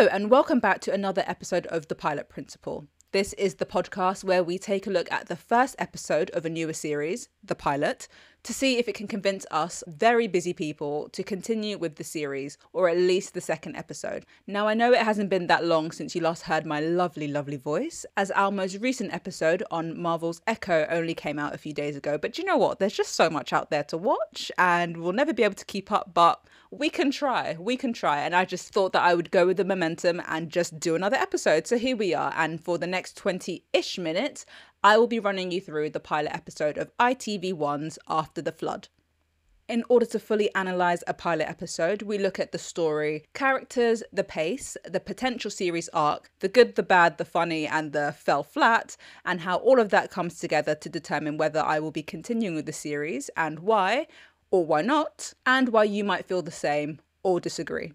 Hello, and welcome back to another episode of The Pilot Principle. This is the podcast where we take a look at the first episode of a newer series, The Pilot, to see if it can convince us very busy people to continue with the series, or at least the second episode. Now, I know it hasn't been that long since you last heard my lovely, lovely voice, as our most recent episode on Marvel's Echo only came out a few days ago. But you know what? There's just so much out there to watch, and we'll never be able to keep up, but we can try. And I just thought that I would go with the momentum and just do another episode. So here we are. And for the next 20-ish minutes, I will be running you through the pilot episode of ITV1's After the Flood. In order to fully analyse a pilot episode, we look at the story, characters, the pace, the potential series arc, the good, the bad, the funny, and the fell flat, and how all of that comes together to determine whether I will be continuing with the series and why, or why not, and why you might feel the same or disagree.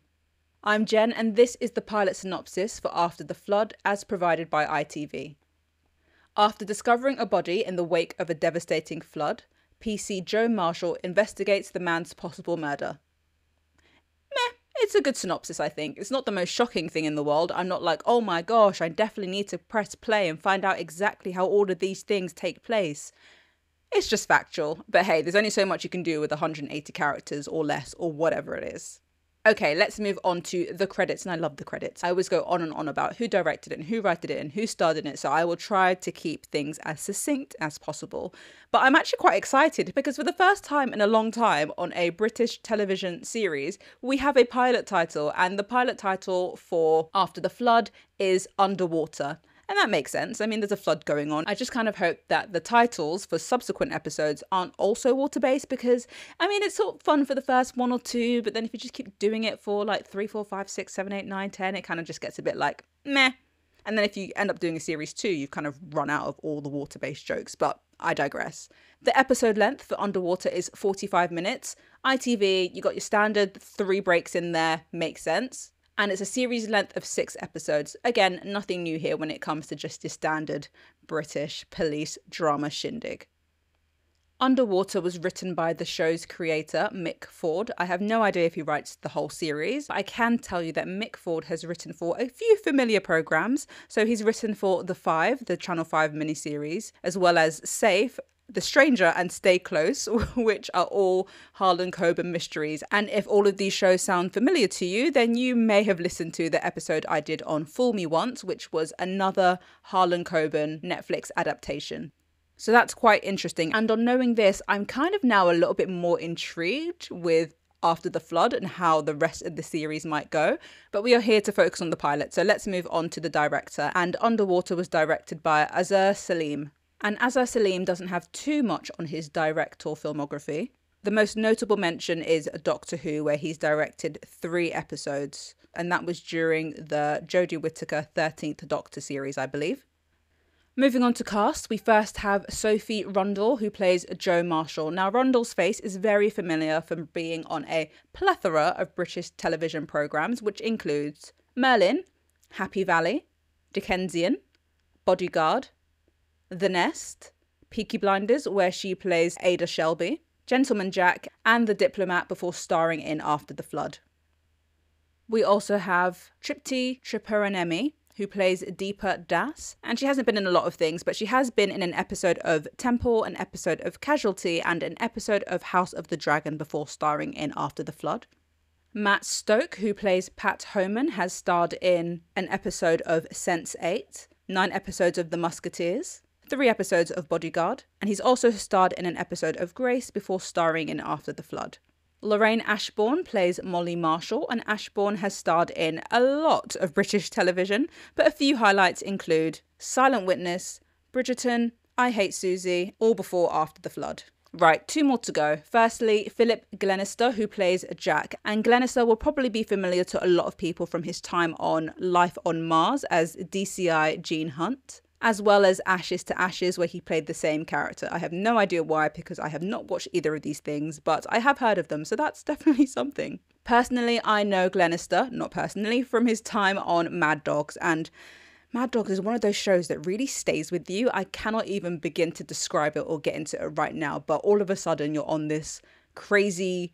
I'm Jen, and this is the pilot synopsis for After the Flood as provided by ITV. After discovering a body in the wake of a devastating flood, PC Joe Marshall investigates the man's possible murder. It's a good synopsis, I think. It's not the most shocking thing in the world. I'm not like, oh my gosh, I definitely need to press play and find out exactly how all of these things take place. It's just factual, but hey, there's only so much you can do with 180 characters or less or whatever it is. Okay, let's move on to the credits, and I love the credits. I always go on and on about who directed it and who wrote it and who starred in it, so I will try to keep things as succinct as possible. But I'm actually quite excited because for the first time in a long time on a British television series, we have a pilot title, and the pilot title for After the Flood is Underwater. And that makes sense. I mean, there's a flood going on. I just kind of hope that the titles for subsequent episodes aren't also water-based because, I mean, it's sort of fun for the first one or two, but then if you just keep doing it for like 3, 4, 5, 6, 7, 8, 9, 10, it kind of just gets a bit like, meh. And then if you end up doing a series 2, you've kind of run out of all the water-based jokes, but I digress. The episode length for Underwater is 45 minutes. ITV, you got your standard 3 breaks in there, makes sense. And it's a series length of 6 episodes. Again, nothing new here when it comes to just your standard British police drama shindig. Underwater was written by the show's creator, Mick Ford. I have no idea if he writes the whole series, but I can tell you that Mick Ford has written for a few familiar programmes. So he's written for The Five, the Channel 5 miniseries, as well as Safe, The Stranger, and Stay Close, which are all Harlan Coben mysteries. And if all of these shows sound familiar to you, then you may have listened to the episode I did on Fool Me Once, which was another Harlan Coben Netflix adaptation. So that's quite interesting. And on knowing this, I'm kind of now a little bit more intrigued with After the Flood and how the rest of the series might go. But we are here to focus on the pilot, so let's move on to the director. And Underwater was directed by Azhar Salim. And Azhar Salim doesn't have too much on his director filmography. The most notable mention is Doctor Who, where he's directed 3 episodes. And that was during the Jodie Whittaker 13th Doctor series, I believe. Moving on to cast, we first have Sophie Rundle, who plays Joe Marshall. Now, Rundle's face is very familiar from being on a plethora of British television programmes, which includes Merlin, Happy Valley, Dickensian, Bodyguard, The Nest, Peaky Blinders, where she plays Ada Shelby, Gentleman Jack, and The Diplomat before starring in After the Flood. We also have Tripti Tripuranemi, who plays Deepa Das, and she hasn't been in a lot of things, but she has been in an episode of Temple, an episode of Casualty, and an episode of House of the Dragon before starring in After the Flood. Matt Stoke, who plays Pat Homan, has starred in an episode of Sense8, 9 episodes of The Musketeers, 3 episodes of Bodyguard, and he's also starred in an episode of Grace before starring in After the Flood. Lorraine Ashbourne plays Molly Marshall, and Ashbourne has starred in a lot of British television, but a few highlights include Silent Witness, Bridgerton, I Hate Susie, all before After the Flood. Right, 2 more to go. Firstly, Philip Glenister, who plays Jack, and Glenister will probably be familiar to a lot of people from his time on Life on Mars as DCI Gene Hunt, as well as Ashes to Ashes, where he played the same character. I have no idea why, because I have not watched either of these things, but I have heard of them, so that's definitely something. Personally, I know Glenister, not personally, from his time on Mad Dogs, and Mad Dogs is one of those shows that really stays with you. I cannot even begin to describe it or get into it right now, but all of a sudden you're on this crazy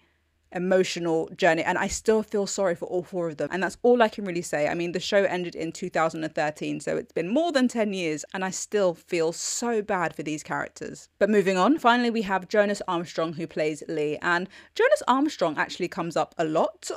emotional journey, and I still feel sorry for all four of them, and that's all I can really say. I mean, the show ended in 2013, so it's been more than 10 years, and I still feel so bad for these characters. But moving on, finally we have Jonas Armstrong, who plays Lee, and Jonas Armstrong actually comes up a lot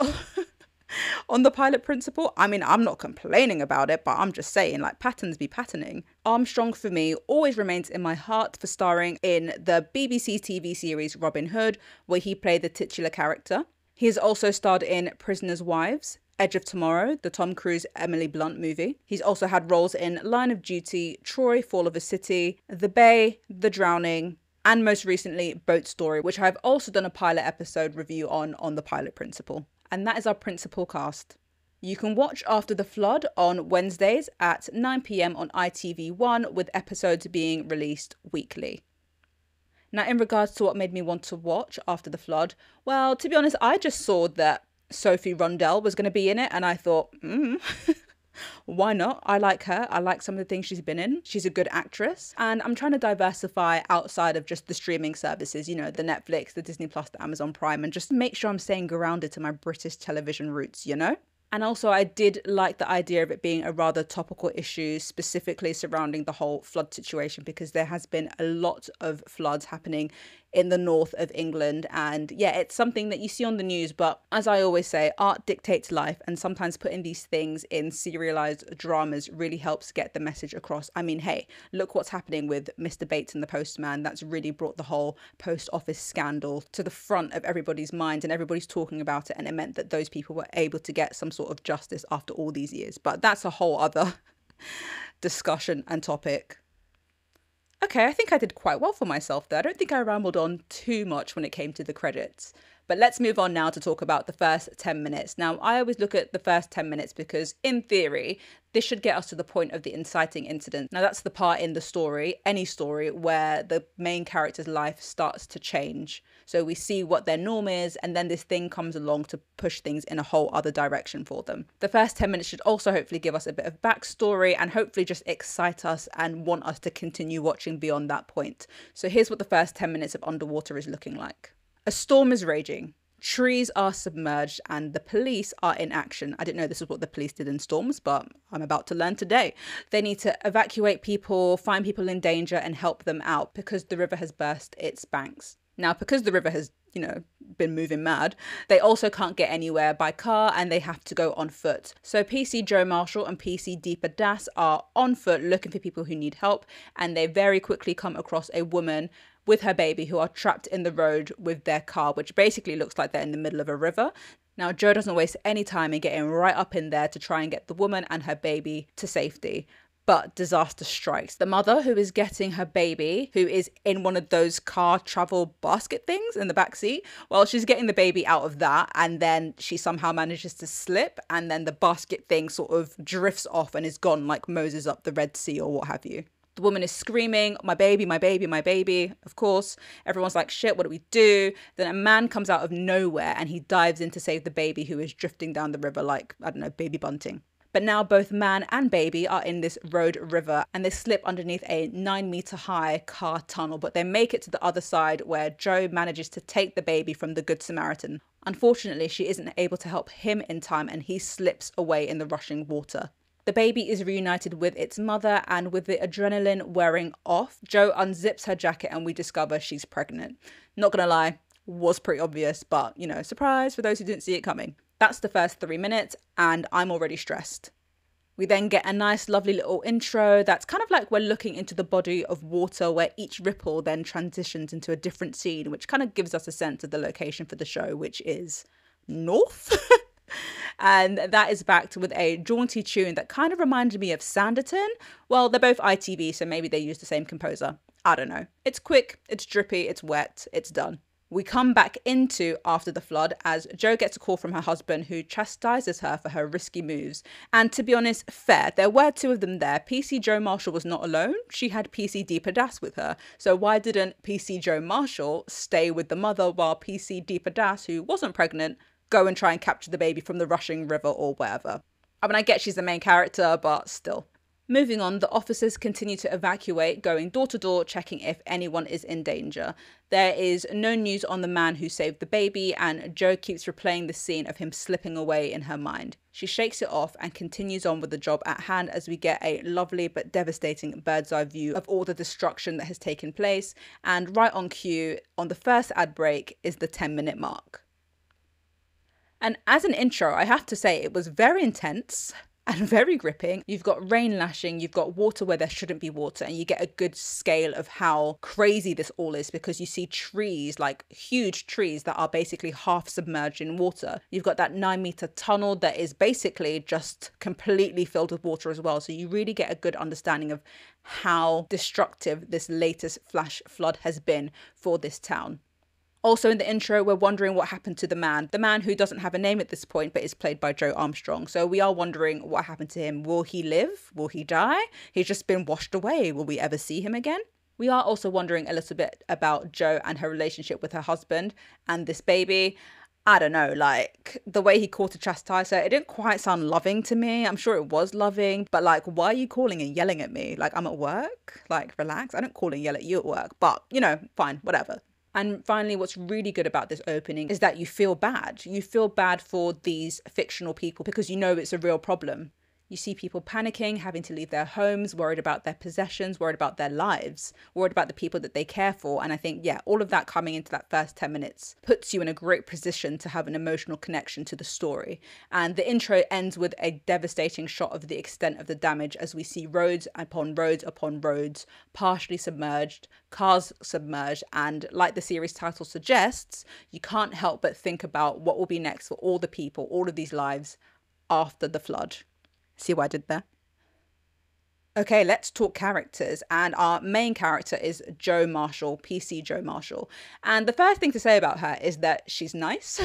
on the pilot principle. I mean, I'm not complaining about it, but I'm just saying, like, patterns be patterning. Armstrong, for me, always remains in my heart for starring in the BBC TV series Robin Hood, where he played the titular character. He has also starred in Prisoners' Wives, Edge of Tomorrow, the Tom Cruise Emily Blunt movie. He's also had roles in Line of Duty, Troy, Fall of a City, The Bay, The Drowning, and most recently Boat Story, which I've also done a pilot episode review on the pilot principle. And that is our principal cast. You can watch After the Flood on Wednesdays at 9 p.m. on ITV1, with episodes being released weekly. Now, in regards to what made me want to watch After the Flood, well, to be honest, I just saw that Sophie Rundell was going to be in it, and I thought, why not? I like her. I like some of the things she's been in. She's a good actress. And I'm trying to diversify outside of just the streaming services, you know, the Netflix, the Disney Plus, the Amazon Prime, and just make sure I'm staying grounded to my British television roots, you know? And also, I did like the idea of it being a rather topical issue, specifically surrounding the whole flood situation, because there has been a lot of floods happening in the north of England. And yeah, it's something that you see on the news. But as I always say, art dictates life. And sometimes putting these things in serialized dramas really helps get the message across. I mean, hey, look what's happening with Mr. Bates and the Postman. That's really brought the whole post office scandal to the front of everybody's minds, and everybody's talking about it. And it meant that those people were able to get some sort of justice after all these years. But that's a whole other discussion and topic. Okay, I think I did quite well for myself there. I don't think I rambled on too much when it came to the credits. But let's move on now to talk about the first 10 minutes. Now, I always look at the first 10 minutes because, in theory, this should get us to the point of the inciting incident. Now, that's the part in the story, any story, where the main character's life starts to change. So we see what their norm is, and then this thing comes along to push things in a whole other direction for them. The first 10 minutes should also hopefully give us a bit of backstory and hopefully just excite us and want us to continue watching beyond that point. So here's what the first 10 minutes of Underwater is looking like. A storm is raging. Trees are submerged and the police are in action. I didn't know this is what the police did in storms, but I'm about to learn today. They need to evacuate people, find people in danger and help them out because the river has burst its banks. Now, because the river has, been moving mad, they also can't get anywhere by car and they have to go on foot. So PC Joe Marshall and PC Deepa Das are on foot looking for people who need help, and they very quickly come across a woman with her baby who are trapped in the road with their car, which basically looks like they're in the middle of a river. Now, Joe doesn't waste any time in getting right up in there to try and get the woman and her baby to safety. But disaster strikes. The mother, who is getting her baby, who is in one of those car travel basket things in the back seat, well, she's getting the baby out of that, and then she somehow manages to slip, and then the basket thing sort of drifts off and is gone like Moses up the Red Sea or what have you. The woman is screaming, my baby, my baby, my baby. Of course, everyone's like, shit, what do we do? Then a man comes out of nowhere and he dives in to save the baby who is drifting down the river like, I don't know, baby bunting. But now both man and baby are in this road river and they slip underneath a 9-meter high car tunnel, but they make it to the other side where Joe manages to take the baby from the Good Samaritan. Unfortunately, she isn't able to help him in time and he slips away in the rushing water. The baby is reunited with its mother, and with the adrenaline wearing off, Joe unzips her jacket and we discover she's pregnant. Not gonna lie, was pretty obvious, but surprise for those who didn't see it coming. That's the first 3 minutes and I'm already stressed. We then get a nice lovely little intro that's kind of like we're looking into the body of water, where each ripple then transitions into a different scene, which kind of gives us a sense of the location for the show, which is north. And that is backed with a jaunty tune that kind of reminded me of Sanditon. Well, they're both ITV, so maybe they use the same composer. I don't know. It's quick, it's drippy, it's wet, it's done. We come back into After the Flood as Joe gets a call from her husband who chastises her for her risky moves. And to be honest, fair. There were two of them there. PC Joe Marshall was not alone. She had PC Deepa Das with her. So why didn't PC Joe Marshall stay with the mother while PC Deepa Das, who wasn't pregnant, go and try and capture the baby from the rushing river or wherever? I mean, I get she's the main character, but still. Moving on, the officers continue to evacuate, going door to door, checking if anyone is in danger. There is no news on the man who saved the baby, and Jo keeps replaying the scene of him slipping away in her mind. She shakes it off and continues on with the job at hand as we get a lovely but devastating bird's eye view of all the destruction that has taken place. And right on cue, on the first ad break, is the 10-minute mark. And as an intro, I have to say it was very intense and very gripping. You've got rain lashing, you've got water where there shouldn't be water, and you get a good scale of how crazy this all is because you see trees, like huge trees that are basically half submerged in water. You've got that 9-meter tunnel that is basically just completely filled with water as well. So you really get a good understanding of how destructive this latest flash flood has been for this town. Also in the intro, we're wondering what happened to the man who doesn't have a name at this point, but is played by Joe Armstrong. So we are wondering what happened to him. Will he live? Will he die? He's just been washed away. Will we ever see him again? We are also wondering a little bit about Jo and her relationship with her husband and this baby. I don't know, like the way he called to chastise her, it didn't quite sound loving to me. I'm sure it was loving, but like, why are you calling and yelling at me? Like, I'm at work, like, relax. I don't call and yell at you at work, but you know, fine, whatever. And finally, what's really good about this opening is that you feel bad. You feel bad for these fictional people because you know it's a real problem. You see people panicking, having to leave their homes, worried about their possessions, worried about their lives, worried about the people that they care for. And I think, yeah, all of that coming into that first 10 minutes puts you in a great position to have an emotional connection to the story. And the intro ends with a devastating shot of the extent of the damage as we see roads upon roads upon roads, partially submerged, cars submerged. And like the series title suggests, you can't help but think about what will be next for all the people, all of these lives after the flood. See what I did there? Okay, let's talk characters. And our main character is Jo Marshall, PC Jo Marshall. And the first thing to say about her is that she's nice.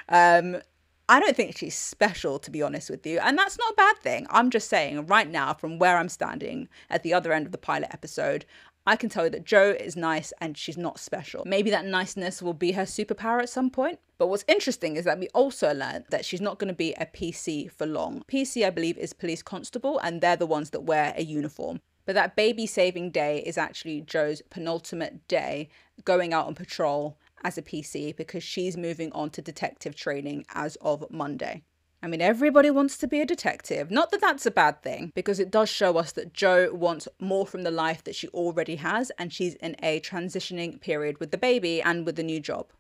I don't think she's special, to be honest with you. And that's not a bad thing. I'm just saying right now, from where I'm standing at the other end of the pilot episode, I can tell you that Jo is nice and she's not special. Maybe that niceness will be her superpower at some point. But what's interesting is that we also learned that she's not going to be a PC for long. PC, I believe, is police constable, and they're the ones that wear a uniform. But that baby saving day is actually Jo's penultimate day going out on patrol as a PC because she's moving on to detective training as of Monday. I mean, everybody wants to be a detective. Not that that's a bad thing, because it does show us that Jo wants more from the life that she already has, and she's in a transitioning period with the baby and with the new job.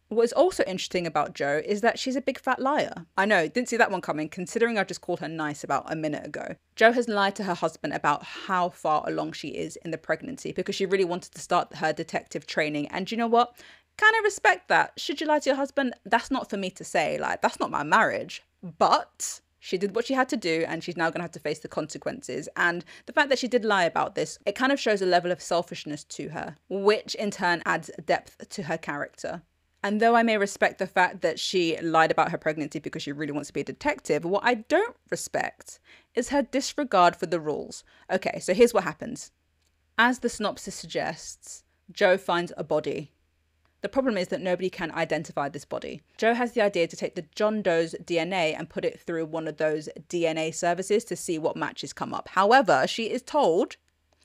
What's also interesting about Jo is that she's a big fat liar. I know, didn't see that one coming, considering I just called her nice about a minute ago. Jo has lied to her husband about how far along she is in the pregnancy because she really wanted to start her detective training. And you know what? Kind of respect that. Should you lie to your husband? That's not for me to say. Like, that's not my marriage. But she did what she had to do, and she's now going to have to face the consequences. And the fact that she did lie about this, it kind of shows a level of selfishness to her, which in turn adds depth to her character. And though I may respect the fact that she lied about her pregnancy because she really wants to be a detective, what I don't respect is her disregard for the rules. Okay, so here's what happens. As the synopsis suggests, Jo finds a body. The problem is that nobody can identify this body. Jo has the idea to take the John Doe's DNA and put it through one of those DNA services to see what matches come up. However, she is told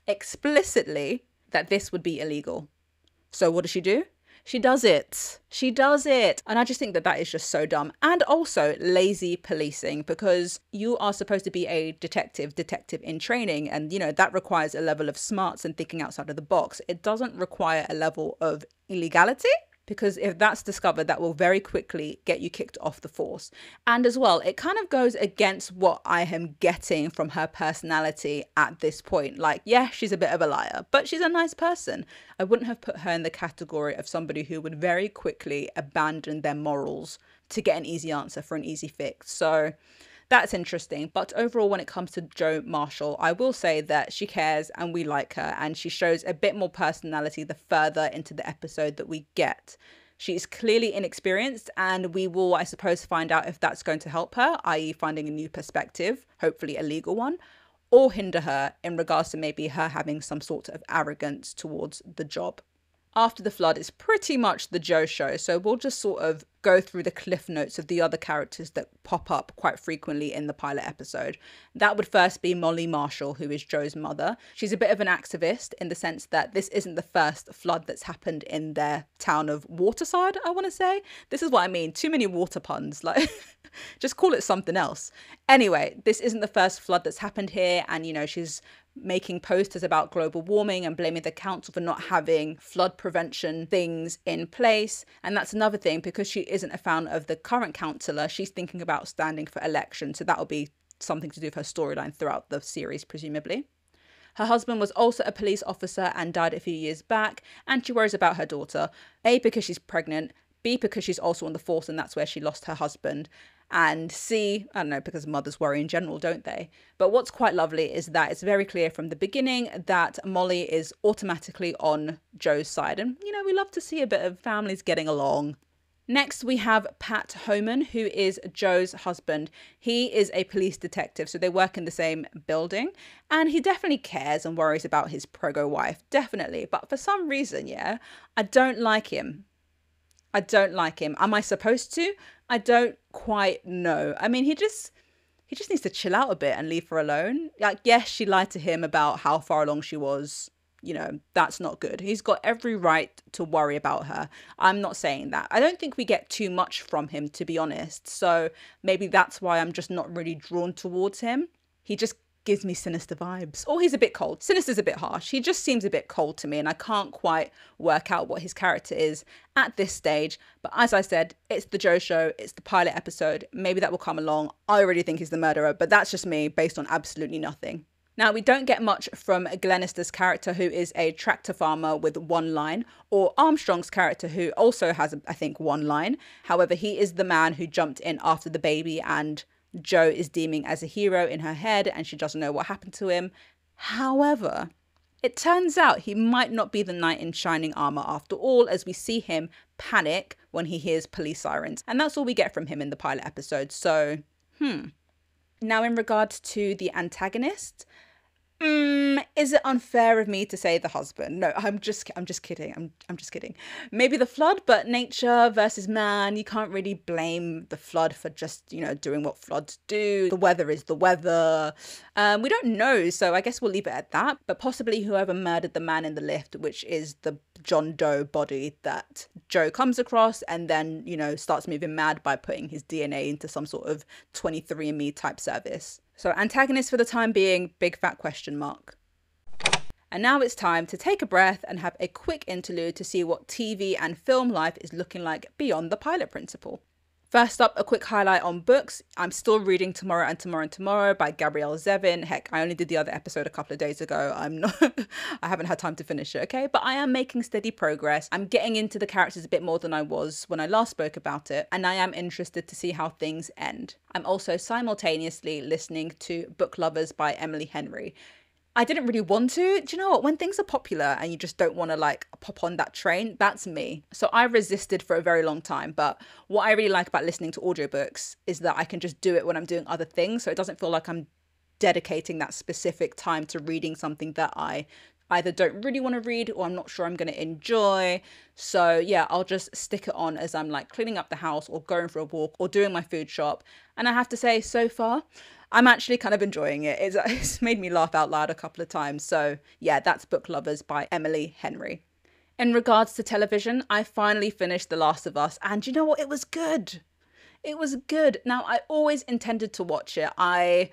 explicitly that this would be illegal. So what does she do? She does it. She does it. And I just think that that is just so dumb. And also lazy policing, because you are supposed to be a detective in training. And, you know, that requires a level of smarts and thinking outside of the box. It doesn't require a level of illegality, because if that's discovered, that will very quickly get you kicked off the force. And as well, it kind of goes against what I am getting from her personality at this point. Like, yeah, she's a bit of a liar, but she's a nice person. I wouldn't have put her in the category of somebody who would very quickly abandon their morals to get an easy answer for an easy fix. So that's interesting. But overall, when it comes to Jo Marshall, I will say that she cares and we like her, and she shows a bit more personality the further into the episode that we get. She is clearly inexperienced, and we will, I suppose, find out if that's going to help her, i.e. finding a new perspective, hopefully a legal one, or hinder her in regards to maybe her having some sort of arrogance towards the job. After the flood, it's pretty much the Joe show. So we'll just sort of go through the cliff notes of the other characters that pop up quite frequently in the pilot episode. That would first be Molly Marshall, who is Joe's mother. She's a bit of an activist in the sense that this isn't the first flood that's happened in their town of Waterside, I want to say. This is what I mean. Too many water puns. Like, just call it something else. Anyway, this isn't the first flood that's happened here. And, you know, she's making posters about global warming and blaming the council for not having flood prevention things in place. And that's another thing, because she isn't a fan of the current councillor, she's thinking about standing for election. So that will be something to do with her storyline throughout the series, presumably. Her husband was also a police officer and died a few years back, and she worries about her daughter, A, because she's pregnant, B, because she's also on the force and that's where she lost her husband, and C, I don't know, because mothers worry in general, don't they? But what's quite lovely is that it's very clear from the beginning that Molly is automatically on Joe's side. And, you know, we love to see a bit of families getting along. Next, we have Pat Homan, who is Joe's husband. He is a police detective, so they work in the same building. And he definitely cares and worries about his prego wife, definitely. But for some reason, yeah, I don't like him. I don't like him. Am I supposed to? I don't quite know. I mean, he just needs to chill out a bit and leave her alone. Like, yes, she lied to him about how far along she was. You know, that's not good. He's got every right to worry about her. I'm not saying that. I don't think we get too much from him, to be honest. So maybe that's why I'm just not really drawn towards him. He just gives me sinister vibes. Or he's a bit cold. Sinister's a bit harsh. He just seems a bit cold to me, and I can't quite work out what his character is at this stage. But as I said, it's the Joe show. It's the pilot episode. Maybe that will come along. I already think he's the murderer, but that's just me based on absolutely nothing. Now, we don't get much from Glenister's character, who is a tractor farmer with one line, or Armstrong's character, who also has, I think, one line. However, he is the man who jumped in after the baby and Joe is deeming as a hero in her head, and she doesn't know what happened to him. However, it turns out he might not be the knight in shining armor after all, as we see him panic when he hears police sirens. And that's all we get from him in the pilot episode. So, Now, in regards to the antagonist, is it unfair of me to say the husband? No, I'm just kidding. I'm just kidding. Maybe the flood, but nature versus man. You can't really blame the flood for just, you know, doing what floods do. The weather is the weather. We don't know, so I guess we'll leave it at that. But possibly whoever murdered the man in the lift, which is the John Doe body that Joe comes across and then, you know, starts moving mad by putting his DNA into some sort of 23andMe type service. So antagonist for the time being, big fat question mark. And now it's time to take a breath and have a quick interlude to see what TV and film life is looking like beyond the pilot principle. First up, a quick highlight on books. I'm still reading Tomorrow and Tomorrow and Tomorrow by Gabrielle Zevin. Heck, I only did the other episode a couple of days ago. I haven't had time to finish it, okay? But I am making steady progress. I'm getting into the characters a bit more than I was when I last spoke about it, and I am interested to see how things end. I'm also simultaneously listening to Book Lovers by Emily Henry. I didn't really want to. Do you know what? When things are popular and you just don't want to like pop on that train, that's me. So I resisted for a very long time. But what I really like about listening to audiobooks is that I can just do it when I'm doing other things. So it doesn't feel like I'm dedicating that specific time to reading something that I either don't really want to read or I'm not sure I'm going to enjoy. So yeah, I'll just stick it on as I'm like cleaning up the house or going for a walk or doing my food shop. And I have to say, so far, I'm actually kind of enjoying it. It's made me laugh out loud a couple of times. So yeah, that's Book Lovers by Emily Henry. In regards to television, I finally finished The Last of Us. And you know what? It was good. It was good. Now, I always intended to watch it. I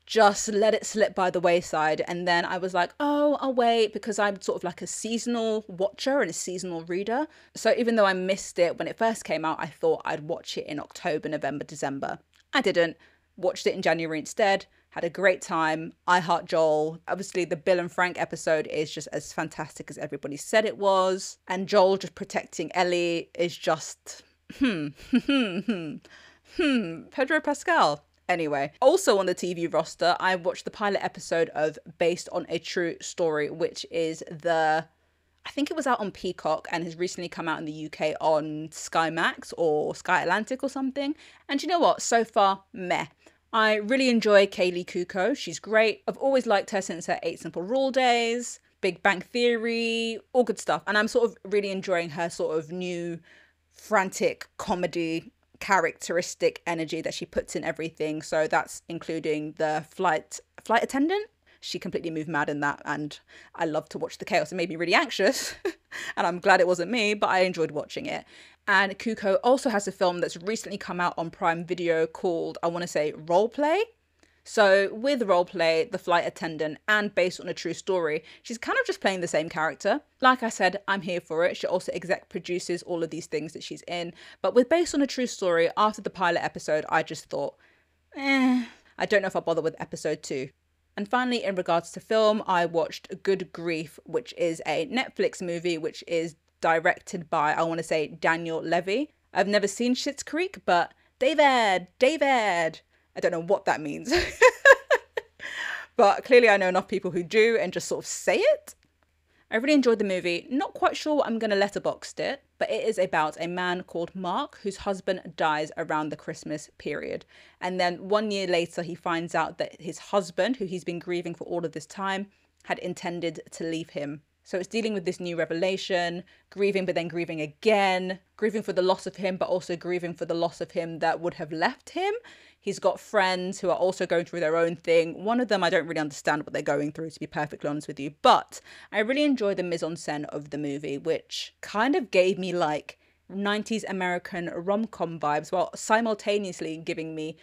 just let it slip by the wayside. And then I was like, oh, I'll wait, because I'm sort of like a seasonal watcher and a seasonal reader. So even though I missed it when it first came out, I thought I'd watch it in October, November, December. I didn't. Watched it in January instead, had a great time. I Heart Joel. Obviously, the Bill and Frank episode is just as fantastic as everybody said it was. And Joel just protecting Ellie is just, Pedro Pascal. Anyway, also on the TV roster, I watched the pilot episode of Based on a True Story, which is I think it was out on Peacock and has recently come out in the UK on Sky Max or Sky Atlantic or something. And you know what? So far, meh. I really enjoy Kaylee Kuko. She's great. I've always liked her since her 8 Simple Rule days. Big Bang Theory, all good stuff. And I'm sort of really enjoying her sort of new frantic comedy characteristic energy that she puts in everything. So that's including the flight attendant. She completely moved mad in that, and I love to watch the chaos. It made me really anxious and I'm glad it wasn't me, but I enjoyed watching it. And Kuko also has a film that's recently come out on Prime Video called, I want to say, Roleplay. So with Roleplay, the flight attendant, and based on a true story, she's kind of just playing the same character. Like I said, I'm here for it. She also exec produces all of these things that she's in. But with based on a true story, after the pilot episode, I just thought, I don't know if I'll bother with episode 2. And finally, in regards to film, I watched Good Grief, which is a Netflix movie, which is directed by, I want to say, Daniel Levy. I've never seen Schitt's Creek, but David, I don't know what that means. But clearly I know enough people who do and just sort of say it. I really enjoyed the movie. Not quite sure what I'm going to letterboxd it, but it is about a man called Mark whose husband dies around the Christmas period. And then 1 year later, he finds out that his husband, who he's been grieving for all of this time, had intended to leave him. So it's dealing with this new revelation, grieving, but then grieving again, grieving for the loss of him, but also grieving for the loss of him that would have left him. He's got friends who are also going through their own thing. One of them, I don't really understand what they're going through, to be perfectly honest with you. But I really enjoy the mise-en-scène of the movie, which kind of gave me like 90s American rom-com vibes, while simultaneously giving me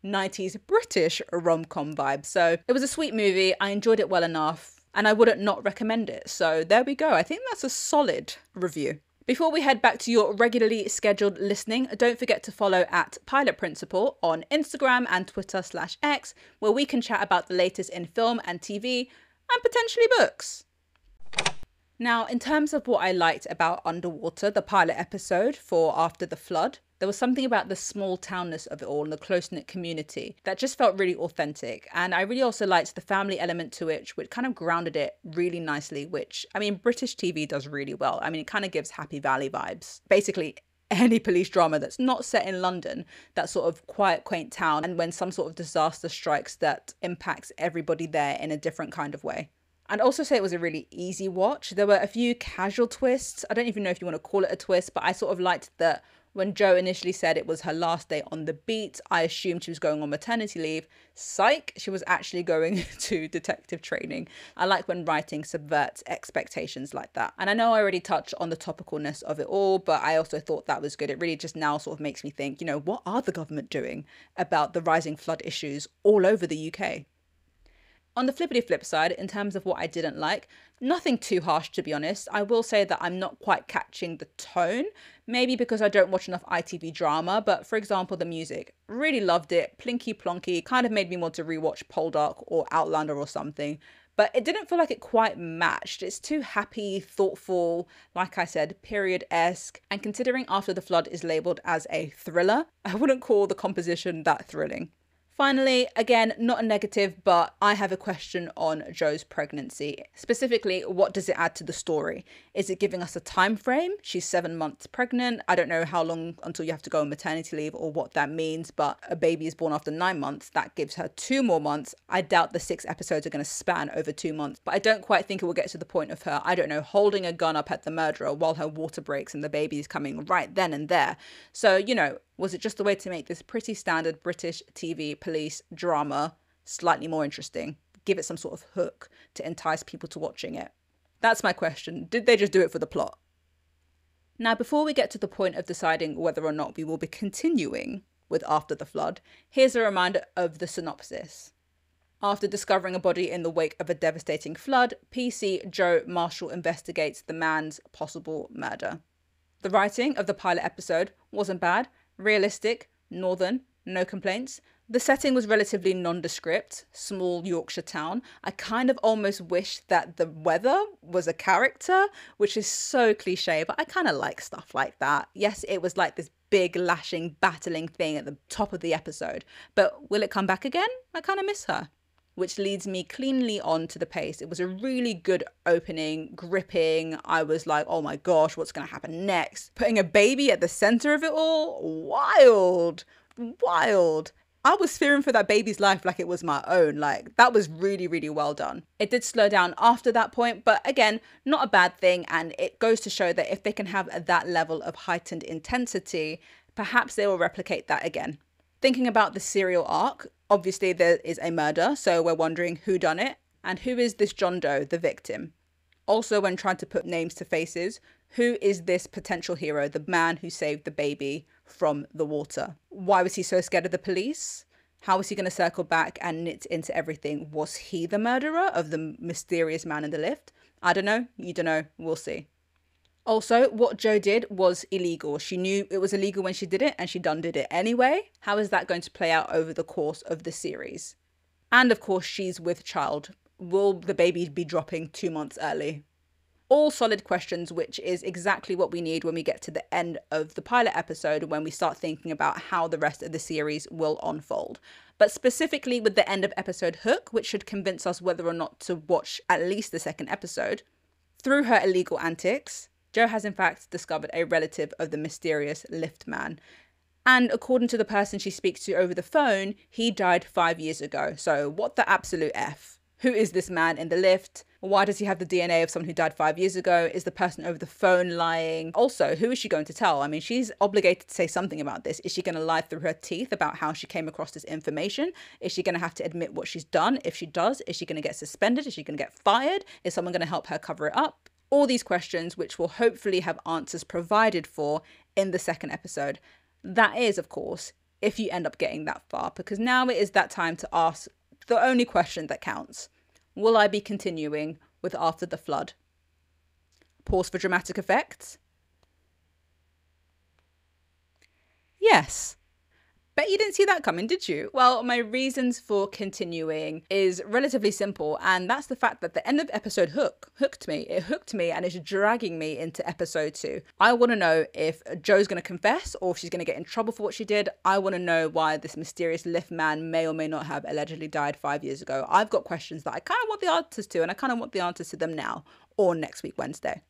90s British rom-com vibes. So it was a sweet movie. I enjoyed it well enough, and I wouldn't not recommend it. So there we go. I think that's a solid review. Before we head back to your regularly scheduled listening, don't forget to follow at Pilot Principle on Instagram and Twitter/X, where we can chat about the latest in film and TV and potentially books. Now, in terms of what I liked about Underwater, the pilot episode for After the Flood, there was something about the small townness of it all and the close-knit community that just felt really authentic. And I really also liked the family element to it, which kind of grounded it really nicely, which, I mean, British TV does really well. I mean, it kind of gives Happy Valley vibes. Basically, any police drama that's not set in London, that sort of quiet, quaint town, and when some sort of disaster strikes that impacts everybody there in a different kind of way. I'd also say it was a really easy watch. There were a few casual twists. I don't even know if you want to call it a twist, but I sort of liked that when Jo initially said it was her last day on the beat, I assumed she was going on maternity leave. Psych, she was actually going to detective training. I like when writing subverts expectations like that. And I know I already touched on the topicalness of it all, but I also thought that was good. It really just now sort of makes me think, you know, what are the government doing about the rising flood issues all over the UK? On the flippity flip side, in terms of what I didn't like, nothing too harsh, to be honest. I will say that I'm not quite catching the tone, maybe because I don't watch enough ITV drama, but for example, the music, really loved it, plinky plonky, kind of made me want to rewatch Poldark or Outlander or something, but it didn't feel like it quite matched. It's too happy, thoughtful, like I said, period-esque, and considering After the Flood is labelled as a thriller, I wouldn't call the composition that thrilling. Finally, again, not a negative, but I have a question on Jo's pregnancy. Specifically, what does it add to the story? Is it giving us a time frame? She's 7 months pregnant. I don't know how long until you have to go on maternity leave or what that means, but a baby is born after 9 months. That gives her 2 more months. I doubt the 6 episodes are going to span over 2 months, but I don't quite think it will get to the point of her, I don't know, holding a gun up at the murderer while her water breaks and the baby is coming right then and there. So, you know, was it just a way to make this pretty standard British TV police drama slightly more interesting? Give it some sort of hook to entice people to watching it? That's my question. Did they just do it for the plot? Now, before we get to the point of deciding whether or not we will be continuing with After the Flood, here's a reminder of the synopsis. After discovering a body in the wake of a devastating flood, PC Joe Marshall investigates the man's possible murder. The writing of the pilot episode wasn't bad. Realistic, northern, no complaints. The setting was relatively nondescript, small Yorkshire town. I kind of almost wish that the weather was a character, which is so cliche, but I kind of like stuff like that. Yes, it was like this big lashing, battling thing at the top of the episode, but will it come back again? I kind of miss her. Which leads me cleanly on to the pace. It was a really good opening, gripping. I was like, oh my gosh, what's going to happen next? Putting a baby at the center of it all? Wild, wild. I was fearing for that baby's life like it was my own. Like, that was really, really well done. It did slow down after that point, but again, not a bad thing. And it goes to show that if they can have that level of heightened intensity, perhaps they will replicate that again. Thinking about the serial arc, obviously there is a murder, so we're wondering who done it and who is this John Doe, the victim. Also, when trying to put names to faces, who is this potential hero, the man who saved the baby from the water? Why was he so scared of the police? How was he going to circle back and knit into everything? Was he the murderer of the mysterious man in the lift? I don't know. You don't know. We'll see. Also, what Jo did was illegal. She knew it was illegal when she did it, and she done did it anyway. How is that going to play out over the course of the series? And of course, she's with child. Will the baby be dropping 2 months early? All solid questions, which is exactly what we need when we get to the end of the pilot episode, when we start thinking about how the rest of the series will unfold. But specifically with the end of episode Hook, which should convince us whether or not to watch at least the second episode. Through her illegal antics, Jo has in fact discovered a relative of the mysterious lift man. And according to the person she speaks to over the phone, he died 5 years ago. So what the absolute F? Who is this man in the lift? Why does he have the DNA of someone who died 5 years ago? Is the person over the phone lying? Also, who is she going to tell? I mean, she's obligated to say something about this. Is she going to lie through her teeth about how she came across this information? Is she going to have to admit what she's done? If she does, is she going to get suspended? Is she going to get fired? Is someone going to help her cover it up? All these questions, which will hopefully have answers provided for in the second episode. That is, of course, if you end up getting that far, because now it is that time to ask the only question that counts. Will I be continuing with After the Flood? Pause for dramatic effects. Yes. Bet you didn't see that coming, did you? Well, my reasons for continuing is relatively simple, and that's the fact that the end of episode hooked me. It hooked me and is dragging me into episode 2. I want to know if Jo's going to confess or if she's going to get in trouble for what she did. I want to know why this mysterious lift man may or may not have allegedly died 5 years ago. I've got questions that I kind of want the answers to, and I kind of want the answers to them now or next week, Wednesday.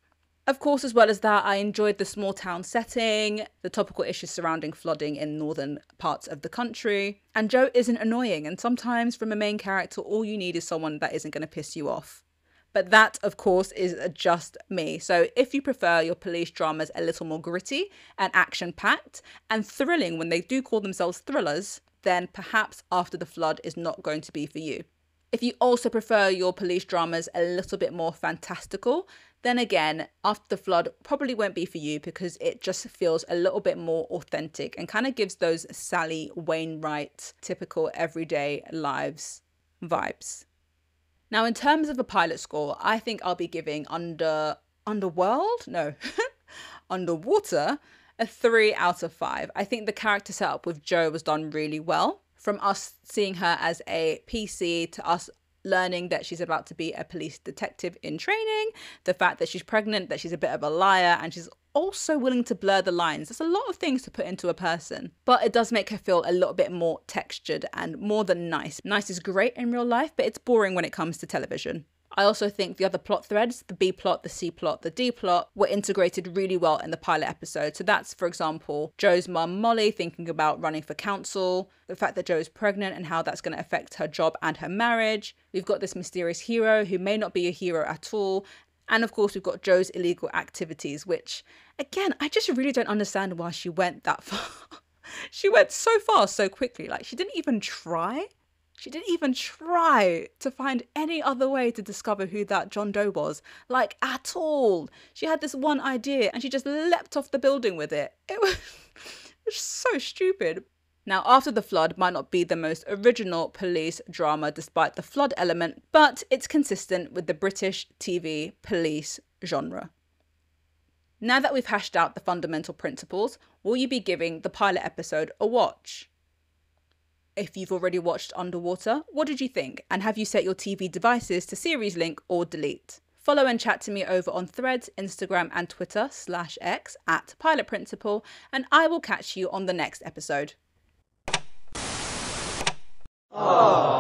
Of course, as well as that, I enjoyed the small town setting, the topical issues surrounding flooding in northern parts of the country. And Jo isn't annoying, and sometimes from a main character, all you need is someone that isn't going to piss you off. But that, of course, is just me. So if you prefer your police dramas a little more gritty and action-packed and thrilling when they do call themselves thrillers, then perhaps After the Flood is not going to be for you. If you also prefer your police dramas a little bit more fantastical, then again, After the Flood probably won't be for you because it just feels a little bit more authentic and kind of gives those Sally Wainwright typical everyday lives vibes. Now, in terms of a pilot score, I think I'll be giving Underwater a 3 out of 5. I think the character setup with Jo was done really well. From us seeing her as a PC to us learning that she's about to be a police detective in training, the fact that she's pregnant, that she's a bit of a liar, and she's also willing to blur the lines. There's a lot of things to put into a person, but it does make her feel a little bit more textured and more than nice. Nice is great in real life, but it's boring when it comes to television. I also think the other plot threads, the B plot, the C plot, the D plot, were integrated really well in the pilot episode. So that's, for example, Jo's mum Molly thinking about running for council, the fact that Jo is pregnant and how that's going to affect her job and her marriage. We've got this mysterious hero who may not be a hero at all. And of course, we've got Jo's illegal activities, which, again, I just really don't understand why she went that far. She went so far so quickly. Like, she didn't even try. She didn't even try to find any other way to discover who that John Doe was, like at all. She had this one idea and she just leapt off the building with it. It was so stupid. Now, After the Flood might not be the most original police drama despite the flood element, but it's consistent with the British TV police genre. Now that we've hashed out the fundamental principles, will you be giving the pilot episode a watch? If you've already watched Underwater, what did you think? And have you set your TV devices to series link or delete? Follow and chat to me over on Threads, Instagram and Twitter /X @PilotPrinciple, and I will catch you on the next episode. Aww.